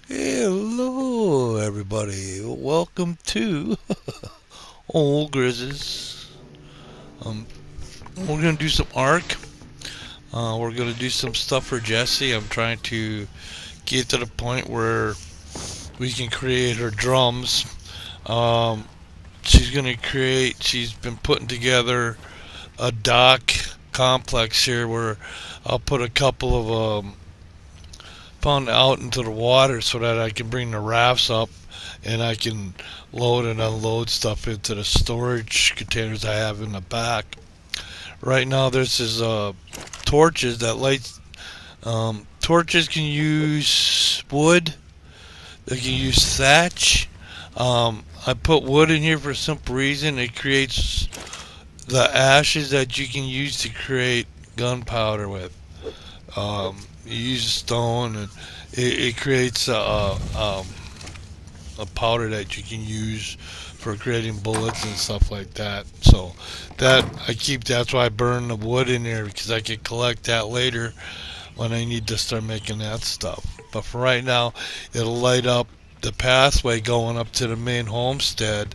Hello, everybody. Welcome to Old Grizz's. Um, we're gonna do some arc. We're gonna do some stuff for Jessie. I'm trying to get to the point where we can create her drums. Um, she's gonna create. She's been putting together a dock complex here where I'll put a couple of pound out into the water so that I can bring the rafts up and I can load and unload stuff into the storage containers I have in the back. Right now, there's this torches that light. Torches can use wood. They can use thatch. I put wood in here for a simple reason. It creates the ashes that you can use to create gunpowder with. You use a stone and it creates a powder that you can use for creating bullets and stuff like that. So that's why I burn the wood in there because I can collect that later when I need to start making that stuff. But for right now, it'll light up the pathway going up to the main homestead.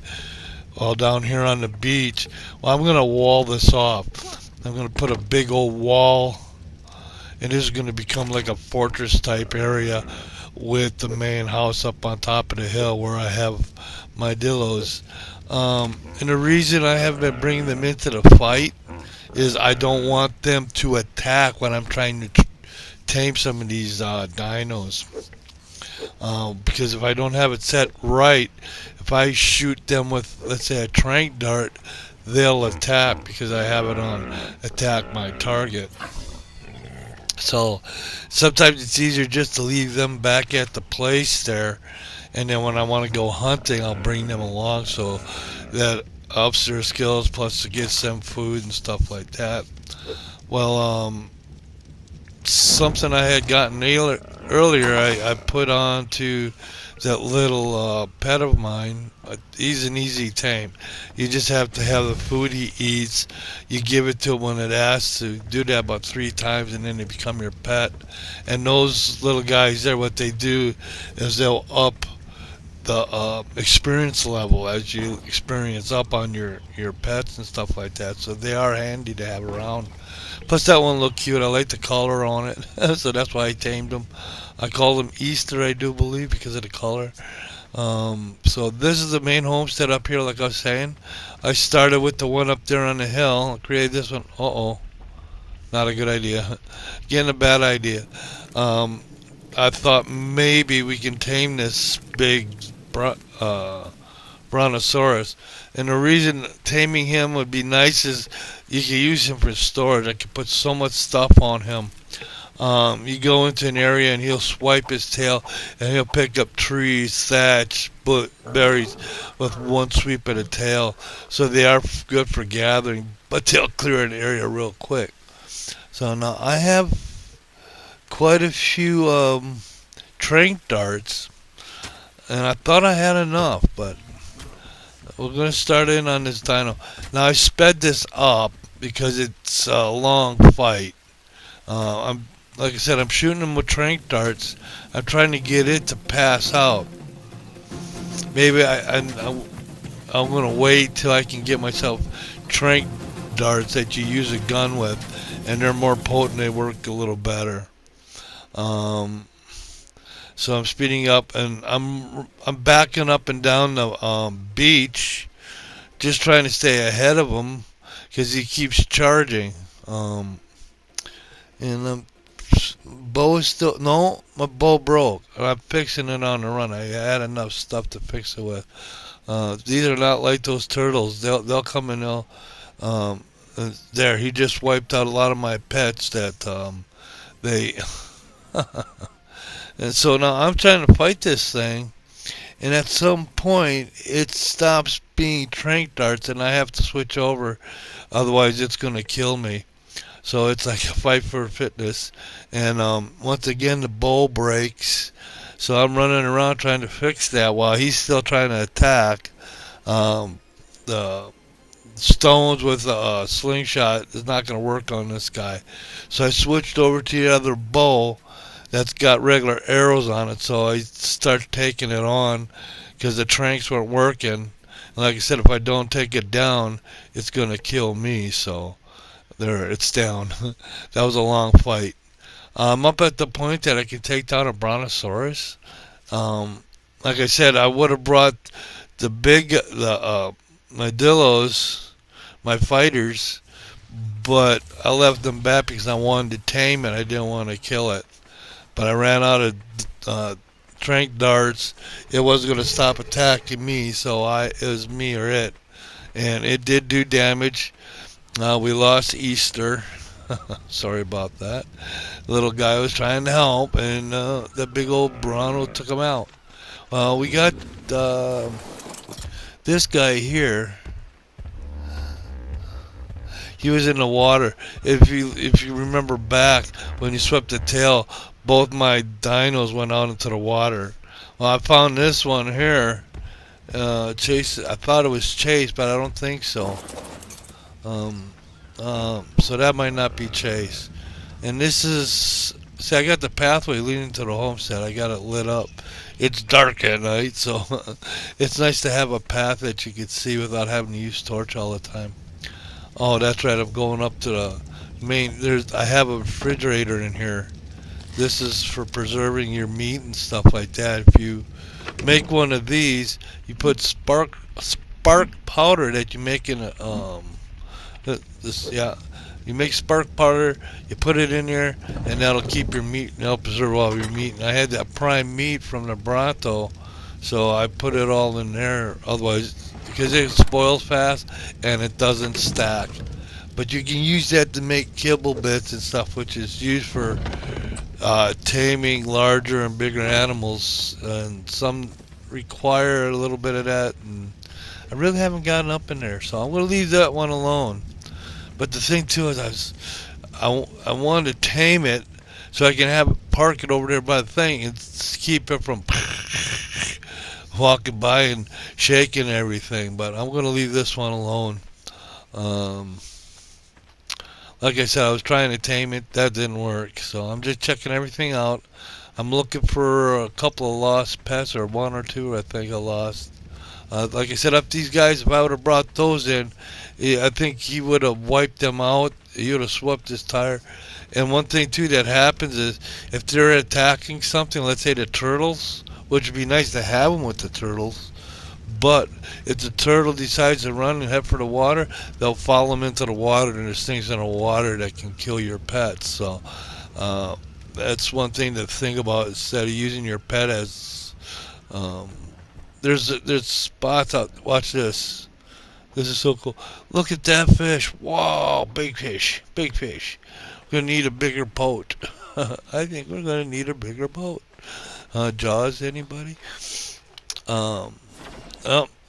While down here on the beach, well, I'm gonna wall this off. I'm gonna put a big old wall. It is going to become like a fortress type area with the main house up on top of the hill where I have my dillos. And the reason I haven't been bringing them into the fight is I don't want them to attack when I'm trying to tame some of these dinos. Because if I don't have it set right, if I shoot them with, let's say, a trank dart, they'll attack because I have it on attack my target. So sometimes it's easier just to leave them back at the place there, and then when I want to go hunting, I'll bring them along so that ups their skills plus it gets them food and stuff like that. Well, something I had gotten earlier, I put on to that little pet of mine. He's an easy tame. You just have to have the food he eats. You give it to him when it asks to. Do that about 3 times, and then they become your pet. And those little guys there, what they do is they'll up the experience level as you experience up on your pets and stuff like that. So they are handy to have around. Plus that one looked cute. I like the color on it, so that's why I tamed them. I call them Easter, I do believe, because of the color. So this is the main homestead up here, like I was saying. I started with the one up there on the hill. I created this one. Uh-oh. Not a good idea. Getting a bad idea. I thought maybe we can tame this big brontosaurus. And the reason taming him would be nice is you can use him for storage. I can put so much stuff on him. You go into an area and he'll swipe his tail and he'll pick up trees, thatch, berries with one sweep of the tail. So they are good for gathering, but they'll clear an area real quick. So now I have quite a few trank darts, and I thought I had enough, but we're going to start in on this dino. Now I sped this up because it's a long fight. I'm Like I said, I'm shooting them with trank darts. I'm trying to get it to pass out. Maybe I'm going to wait till I can get myself trank darts that you use a gun with, and they're more potent. They work a little better. Um, so I'm speeding up, and I'm backing up and down the beach, just trying to stay ahead of him because he keeps charging. And bow is still no. My bow broke. I'm fixing it on the run. I had enough stuff to fix it with. These are not like those turtles. They'll come and they'll there. He just wiped out a lot of my pets that they. And so now I'm trying to fight this thing, and at some point it stops being trank darts, and I have to switch over, otherwise it's gonna kill me. So it's like a fight for fitness. And once again, the bowl breaks. So I'm running around trying to fix that while he's still trying to attack. The stones with a slingshot is not going to work on this guy. So I switched over to the other bow. that's got regular arrows on it. So I start taking it on because the tranks weren't working. And like I said, if I don't take it down, it's gonna kill me. So there, it's down. That was a long fight. I'm up at the point that I can take down a brontosaurus. Um, like I said, I would have brought the my dillos, my fighters, but I left them back because I wanted to tame it. I didn't want to kill it, but I ran out of trank darts. It wasn't going to stop attacking me, so it was me or it, and it did do damage. We lost Easter. Sorry about that. The little guy was trying to help, and the big old Bronto took him out. We got uh, this guy here. He was in the water. If you remember back when you swept the tail, both my dinos went out into the water. Well, I found this one here. Chase. I thought it was Chase, but I don't think so. Um, so that might not be Chase. And this is, see, I got the pathway leading to the homestead. I got it lit up. It's dark at night, so it's nice to have a path that you can see without having to use torch all the time. Oh, that's right. I'm going up to the main. I have a refrigerator in here. This is for preserving your meat and stuff like that. If you make one of these, you put spark powder that you make in a yeah. You make spark powder, you put it in there, and that'll keep your meat, and that'll preserve all your meat. And I had that prime meat from the Bronto, so I put it all in there. Otherwise, because it spoils fast and it doesn't stack. But you can use that to make kibble bits and stuff, which is used for taming larger and bigger animals. And some require a little bit of that, and I really haven't gotten up in there, so I'm going to leave that one alone. But the thing too is, I wanted to tame it so I can park it over there by the thing and keep it from walking by and shaking everything. But I'm gonna leave this one alone. Um, like I said, I was trying to tame it, that didn't work. So I'm just checking everything out. I'm looking for a couple of lost pets, or one or two I think I lost. Like I said, up these guys, if I would have brought those in, I think he would have wiped them out. He would have swept his tire. And one thing too that happens is if they're attacking something, let's say the turtles, which would be nice to have them with the turtles, but if the turtle decides to run and head for the water, they'll follow him into the water, and there's things in the water that can kill your pets. So that's one thing to think about instead of using your pet as um, there's spots out. Watch this. This is so cool. Look at that fish. Wow, big fish. Big fish. We're going to need a bigger boat. I think we're going to need a bigger boat. Jaws, anybody? Um,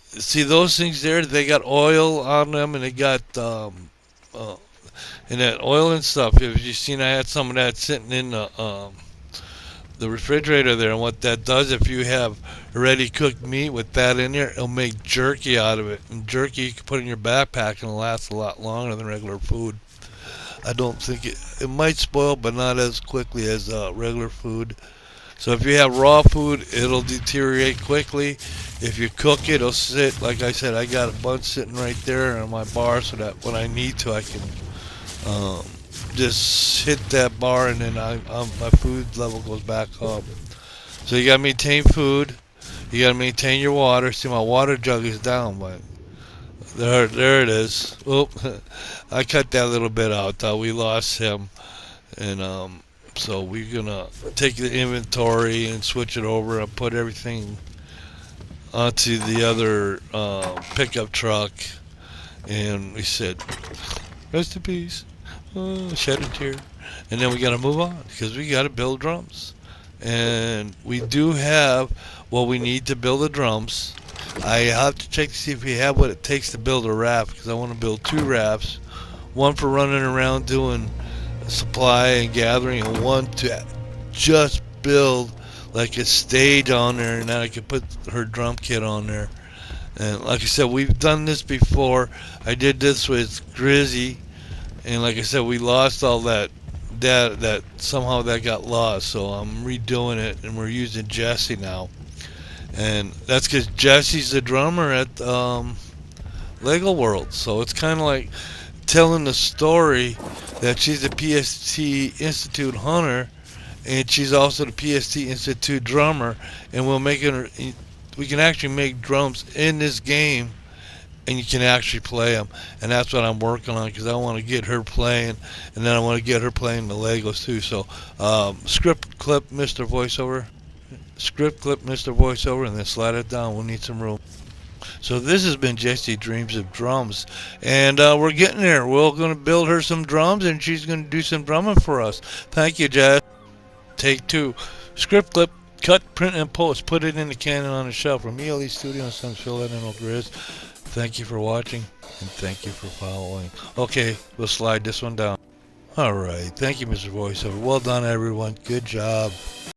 See those things there? They got oil on them, and they got and that oil and stuff. If you've seen, I had some of that sitting in the refrigerator there, and what that does, if you have ready cooked meat with that in there, it'll make jerky out of it. And jerky you can put in your backpack and it'll last a lot longer than regular food. I don't think it might spoil, but not as quickly as regular food. So if you have raw food, it'll deteriorate quickly. If you cook it, it'll sit. Like I said, I got a bunch sitting right there on my bar, so that when I need to, I can just hit that bar, and then my food level goes back up. So you gotta maintain food. You gotta maintain your water. See, my water jug is down, but there it is. Oop, I cut that little bit out. We lost him, and so we're gonna take the inventory and switch it over and put everything onto the other pickup truck. And we said, rest in peace. Shed a tear. And then we gotta move on because we gotta build drums. And we do have what we need to build the drums. I have to check to see if we have what it takes to build a raft, because I want to build 2 rafts. One for running around doing supply and gathering, and one to just build like a stage on there, and then I can put her drum kit on there. And like I said, we've done this before. I did this with Grizzy, and like I said, we lost all that that somehow that got lost, so I'm redoing it, and we're using Jessie now. And that's because Jessie's the drummer at Lego World, so it's kind of like telling the story that she's a PST Institute hunter, and she's also the PST Institute drummer, and we can actually make drums in this game, and you can actually play them, and that's what I'm working on because I want to get her playing, and then I want to get her playing the Legos too. So script clip, Mr. Voiceover, script clip, Mr. Voiceover, and then slide it down. We'll need some room. So this has been Jessie Dreams of Drums, and we're getting there. We're going to build her some drums, and she's going to do some drumming for us. Thank you, Jess. Take two. Script clip, cut, print, and post. Put it in the Canon on the shelf. From ELE Studio and Sons Phil and Grizz. Thank you for watching, and thank you for following. Okay, we'll slide this one down. All right. Thank you, Mr. Voiceover. Well done, everyone. Good job.